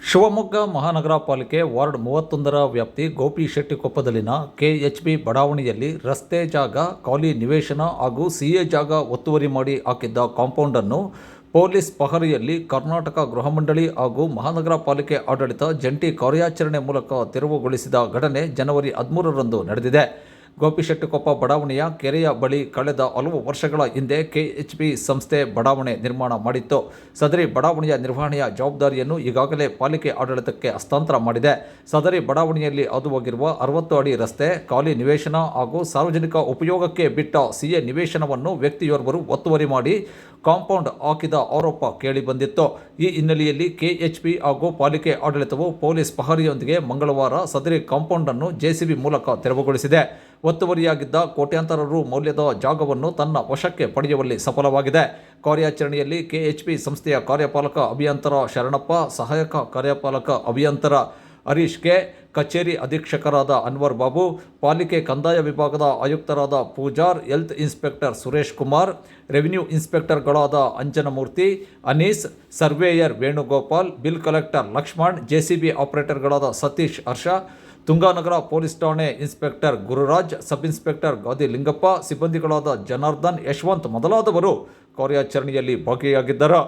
ಶಿವಮೊಗ್ಗ ಮಹಾನಗರ ಪಾಲಿಕೆ ವಾರ್ಡ್ 31ರ ವ್ಯಾಪ್ತಿ ಗೋಪಿಶೆಟ್ಟಿಕೊಪ್ಪದಲ್ಲಿನ ಕೆಎಚ್ಬಿ ಬಡಾವಣೆಯಲ್ಲಿ ರಸ್ತೆ ಜಾಗ, ಖಾಲಿ ನಿವೇಶನ ಹಾಗೂ ಸಿಎ ಜಾಗ ಒತ್ತುವರಿ ಮಾಡಿ ಹಾಕಿದ್ದ ಕಾಂಪೌಂಡನ್ನು ಪೊಲೀಸ್ ಪಹರೆಯಲ್ಲಿ ಕರ್ನಾಟಕ ಗೃಹ ಮಂಡಳಿ ಹಾಗೂ ಮಹಾನಗರ ಪಾಲಿಕೆ ಆಡಳಿತ ಜಂಟಿ ಕಾರ್ಯಾಚರಣೆ ಮೂಲಕ ತೆರವುಗೊಳಿಸಿದ ಘಟನೆ ಜನವರಿ 13ರಂದು ನಡೆದಿದೆ. ಗೋಪಿಶೆಟ್ಟಿಕೊಪ್ಪ ಬಡಾವಣೆಯ ಕೆರೆಯ ಬಳಿ ಕಳೆದ ಹಲವು ವರ್ಷಗಳ ಹಿಂದೆ ಕೆಎಚ್ಬಿ ಸಂಸ್ಥೆ ಬಡಾವಣೆ ನಿರ್ಮಾಣ ಮಾಡಿತ್ತು. ಸದರಿ ಬಡಾವಣೆಯ ನಿರ್ವಹಣೆಯ ಜವಾಬ್ದಾರಿಯನ್ನು ಈಗಾಗಲೇ ಪಾಲಿಕೆ ಆಡಳಿತಕ್ಕೆ ಹಸ್ತಾಂತರ ಮಾಡಿದೆ. ಸದರಿ ಬಡಾವಣೆಯಲ್ಲಿ ಹಾದುಹೋಗಿರುವ 60 ಅಡಿ ರಸ್ತೆ, ಖಾಲಿ ನಿವೇಶನ ಹಾಗೂ ಸಾರ್ವಜನಿಕ ಉಪಯೋಗಕ್ಕೆ ಬಿಟ್ಟ ಸಿಎ ನಿವೇಶನವನ್ನು ವ್ಯಕ್ತಿಯೋರ್ವರು ಒತ್ತುವರಿ ಮಾಡಿ ಕಾಂಪೌಂಡ್ ಹಾಕಿದ ಆರೋಪ ಕೇಳಿಬಂದಿತ್ತು. ಈ ಹಿನ್ನೆಲೆಯಲ್ಲಿ ಕೆಎಚ್ಬಿ ಹಾಗೂ ಪಾಲಿಕೆ ಆಡಳಿತವು ಪೊಲೀಸ್ ಪಹರೆಯೊಂದಿಗೆ ಮಂಗಳವಾರ ಸದರಿ ಕಾಂಪೌಂಡನ್ನು ಜೆಸಿಬಿ ಮೂಲಕ ತೆರವುಗೊಳಿಸಿದೆ. ಒತ್ತುವರಿಯಾಗಿದ್ದ ಕೋಟ್ಯಾಂತರ ರು ಮೌಲ್ಯದ ಜಾಗವನ್ನು ತನ್ನ ವಶಕ್ಕೆ ಪಡೆಯುವಲ್ಲಿ ಸಫಲವಾಗಿದೆ. ಕಾರ್ಯಾಚರಣೆಯಲ್ಲಿ ಕೆಎಚ್ಬಿ ಸಂಸ್ಥೆಯ ಕಾರ್ಯಪಾಲಕ ಅಭಿಯಂತರ ಶರಣಪ್ಪ, ಸಹಾಯಕ ಕಾರ್ಯಪಾಲಕ ಅಭಿಯಂತರ ಹರೀಶ್ ಕೆ, ಕಚೇರಿ ಅಧೀಕ್ಷಕರಾದ ಅನ್ವರ್ ಬಾಬು, ಪಾಲಿಕೆ ಕಂದಾಯ ವಿಭಾಗದ ಆಯುಕ್ತರಾದ Pujar, health inspector Suresh Kumar, revenue ಇನ್ಸ್ಪೆಕ್ಟರ್ಗಳಾದ Anjanamurthy, Anees, surveyor Venugopal, bill collector Lakshman, JCB ಆಪರೇಟರ್ಗಳಾದ ಸತೀಶ್, ಹರ್ಷ, ತುಂಗಾನಗರ ಪೊಲೀಸ್ ಠಾಣೆ inspector Gururaj, sub inspector Gadi Lingappa, ಸಿಬ್ಬಂದಿಗಳಾದ ಜನಾರ್ದನ್, ಯಶವಂತ್ ಮೊದಲಾದವರು ಕಾರ್ಯಾಚರಣೆಯಲ್ಲಿ ಭಾಗಿಯಾಗಿದ್ದರು.